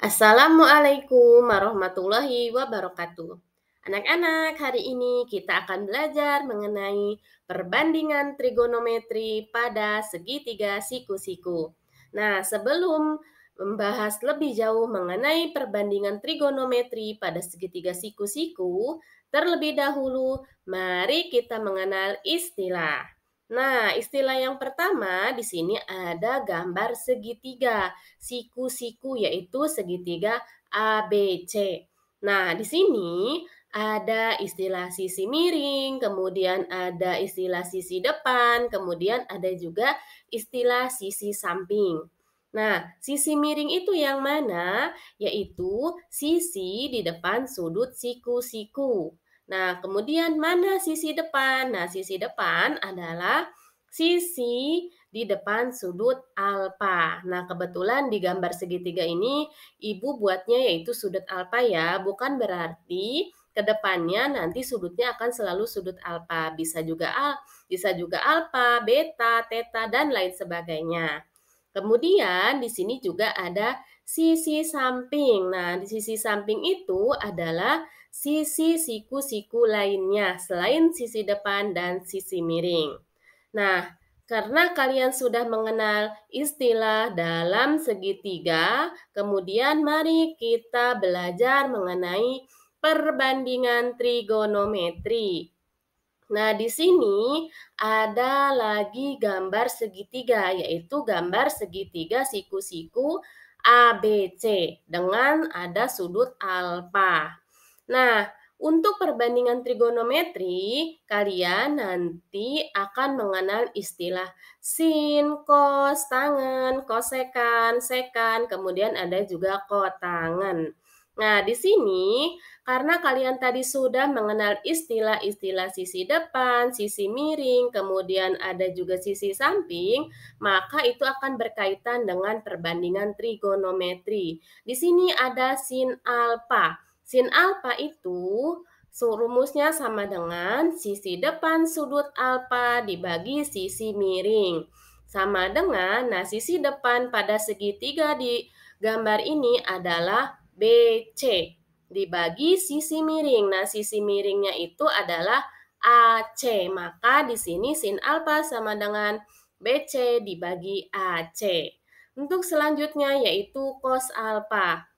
Assalamualaikum warahmatullahi wabarakatuh. Anak-anak, hari ini kita akan belajar mengenai perbandingan trigonometri pada segitiga siku-siku. Nah, sebelum membahas lebih jauh mengenai perbandingan trigonometri pada segitiga siku-siku, terlebih dahulu mari kita mengenal istilah. Nah, istilah yang pertama di sini ada gambar segitiga siku-siku yaitu segitiga ABC. Nah, di sini ada istilah sisi miring, kemudian ada istilah sisi depan, kemudian ada juga istilah sisi samping. Nah, sisi miring itu yang mana? Yaitu sisi di depan sudut siku-siku. Nah, kemudian mana sisi depan? Nah, sisi depan adalah sisi di depan sudut alfa. Nah, kebetulan di gambar segitiga ini ibu buatnya yaitu sudut alfa ya, bukan berarti ke depannya nanti sudutnya akan selalu sudut alfa. Bisa juga alfa, beta, theta dan lain sebagainya. Kemudian di sini juga ada sisi samping. Nah, di sisi samping itu adalah sisi siku-siku lainnya selain sisi depan dan sisi miring. Nah, karena kalian sudah mengenal istilah dalam segitiga, kemudian mari kita belajar mengenai perbandingan trigonometri. Nah, di sini ada lagi gambar segitiga, yaitu gambar segitiga siku-siku ABC dengan ada sudut alfa. Nah, untuk perbandingan trigonometri, kalian nanti akan mengenal istilah sin, cos, tangen, kosekan, sekan, kemudian ada juga kotangen. Nah, di sini karena kalian tadi sudah mengenal istilah-istilah sisi depan, sisi miring, kemudian ada juga sisi samping, maka itu akan berkaitan dengan perbandingan trigonometri. Di sini ada sin alfa. Sin alfa itu rumusnya sama dengan sisi depan sudut alfa dibagi sisi miring. Sama dengan, nah sisi depan pada segitiga di gambar ini adalah BC dibagi sisi miring. Nah, sisi miringnya itu adalah AC. Maka di sini sin alfa sama dengan BC dibagi AC. Untuk selanjutnya yaitu cos alfa.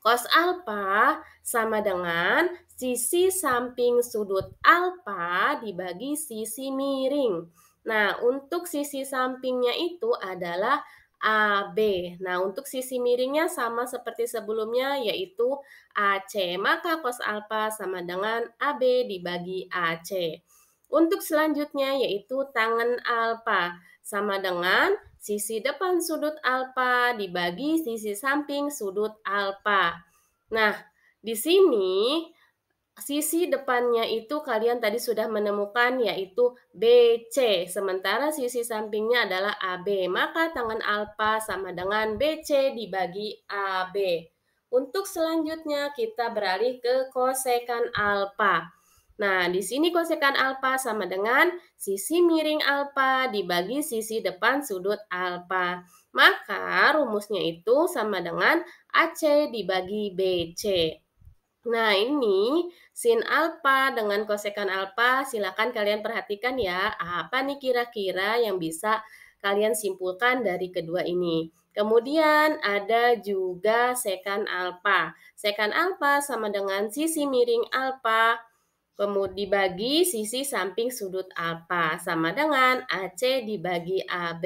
Cos alfa sama dengan sisi samping sudut alfa dibagi sisi miring. Nah, untuk sisi sampingnya itu adalah AB. Nah, untuk sisi miringnya sama seperti sebelumnya yaitu AC. Maka cos alfa sama dengan AB dibagi AC. Untuk selanjutnya yaitu tangen alfa sama dengan sisi depan sudut alfa dibagi sisi samping sudut alfa. Nah, di sini sisi depannya itu kalian tadi sudah menemukan yaitu BC, sementara sisi sampingnya adalah AB. Maka tangen alfa sama dengan BC dibagi AB. Untuk selanjutnya kita beralih ke kosekan alfa. Nah, di sini kosekan alfa sama dengan sisi miring alfa dibagi sisi depan sudut alfa. Maka rumusnya itu sama dengan AC dibagi BC. Nah, ini sin alfa dengan kosekan alfa, silakan kalian perhatikan ya, apa nih kira-kira yang bisa kalian simpulkan dari kedua ini. Kemudian ada juga sekan alfa. Sekan alfa sama dengan sisi miring alfa, kemudian dibagi sisi samping sudut alfa, sama dengan AC dibagi AB.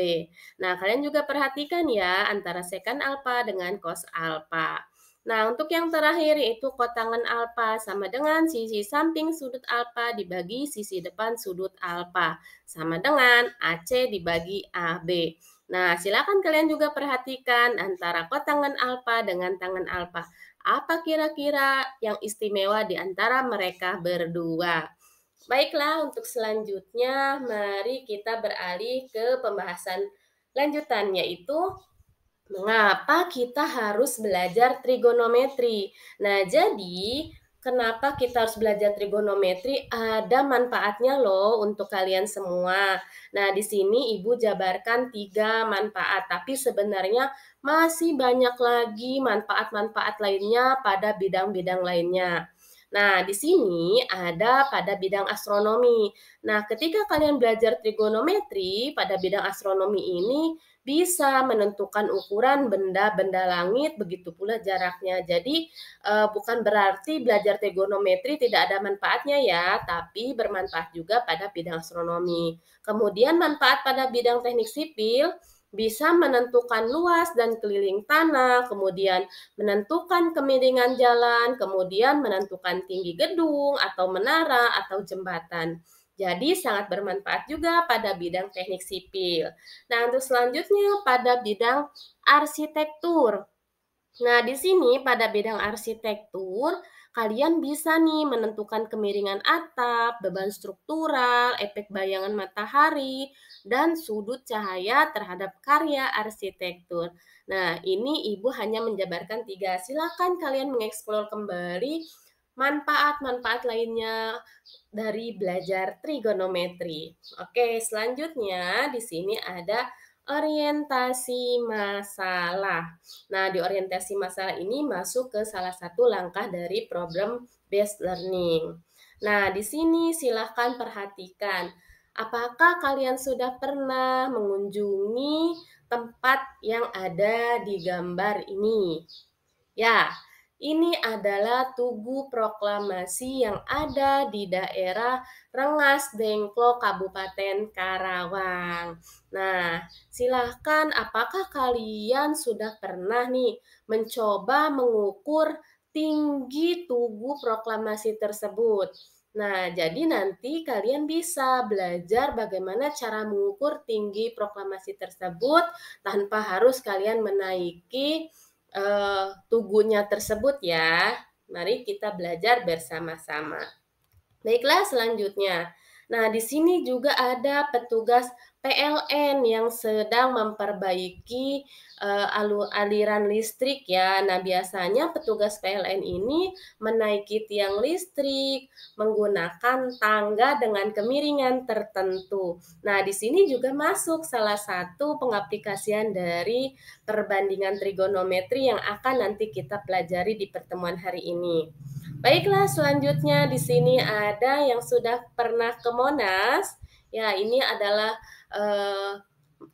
Nah, kalian juga perhatikan ya, antara sekan alfa dengan cos alfa. Nah, untuk yang terakhir yaitu kotangen alfa sama dengan sisi samping sudut alfa dibagi sisi depan sudut alfa sama dengan AC dibagi AB. Nah, silakan kalian juga perhatikan antara kotangen alfa dengan tangen alfa. Apa kira-kira yang istimewa di antara mereka berdua? Baiklah, untuk selanjutnya mari kita beralih ke pembahasan lanjutan yaitu mengapa kita harus belajar trigonometri? Nah, jadi kenapa kita harus belajar trigonometri? Ada manfaatnya loh untuk kalian semua. Nah, di sini Ibu jabarkan 3 manfaat, tapi sebenarnya masih banyak lagi manfaat-manfaat lainnya pada bidang-bidang lainnya. Nah, di sini ada pada bidang astronomi. Nah, ketika kalian belajar trigonometri pada bidang astronomi ini, bisa menentukan ukuran benda-benda langit, begitu pula jaraknya. Jadi, bukan berarti belajar trigonometri tidak ada manfaatnya ya, tapi bermanfaat juga pada bidang astronomi. Kemudian manfaat pada bidang teknik sipil bisa menentukan luas dan keliling tanah, kemudian menentukan kemiringan jalan, kemudian menentukan tinggi gedung atau menara atau jembatan. Jadi sangat bermanfaat juga pada bidang teknik sipil. Nah, untuk selanjutnya pada bidang arsitektur. Nah, di sini pada bidang arsitektur, kalian bisa nih menentukan kemiringan atap, beban struktural, efek bayangan matahari, dan sudut cahaya terhadap karya arsitektur. Nah, ini Ibu hanya menjabarkan 3. Silakan kalian mengeksplor kembali manfaat-manfaat lainnya dari belajar trigonometri. Oke, selanjutnya di sini ada orientasi masalah. Nah, di orientasi masalah ini masuk ke salah satu langkah dari problem based learning. Nah, di sini silahkan perhatikan, apakah kalian sudah pernah mengunjungi tempat yang ada di gambar ini? Ya, ini adalah Tugu Proklamasi yang ada di daerah Rengas Dengklok, Kabupaten Karawang. Nah, silahkan apakah kalian sudah pernah nih mencoba mengukur tinggi Tugu Proklamasi tersebut? Nah, jadi nanti kalian bisa belajar bagaimana cara mengukur tinggi proklamasi tersebut tanpa harus kalian menaiki tugunya tersebut ya. Mari kita belajar bersama-sama. Baiklah, selanjutnya. Nah, di sini juga ada petugas PLN yang sedang memperbaiki aliran listrik ya. Nah, biasanya petugas PLN ini menaiki tiang listrik menggunakan tangga dengan kemiringan tertentu. Nah, di sini juga masuk salah satu pengaplikasian dari perbandingan trigonometri yang akan nanti kita pelajari di pertemuan hari ini. Baiklah, selanjutnya di sini ada yang sudah pernah ke Monas. Ya, ini adalah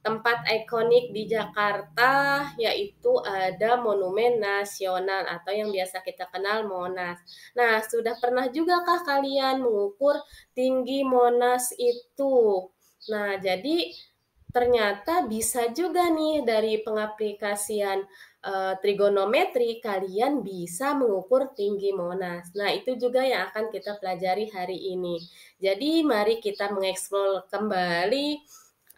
tempat ikonik di Jakarta, yaitu ada Monumen Nasional atau yang biasa kita kenal Monas. Nah, sudah pernah juga kah kalian mengukur tinggi Monas itu? Nah, jadi ternyata bisa juga nih dari pengaplikasian trigonometri kalian bisa mengukur tinggi Monas. Nah, itu juga yang akan kita pelajari hari ini. Jadi, mari kita mengeksplor kembali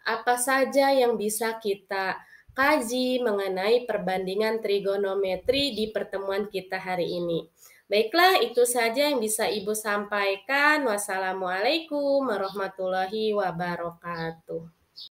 apa saja yang bisa kita kaji mengenai perbandingan trigonometri di pertemuan kita hari ini. Baiklah, itu saja yang bisa Ibu sampaikan. Wassalamualaikum warahmatullahi wabarakatuh.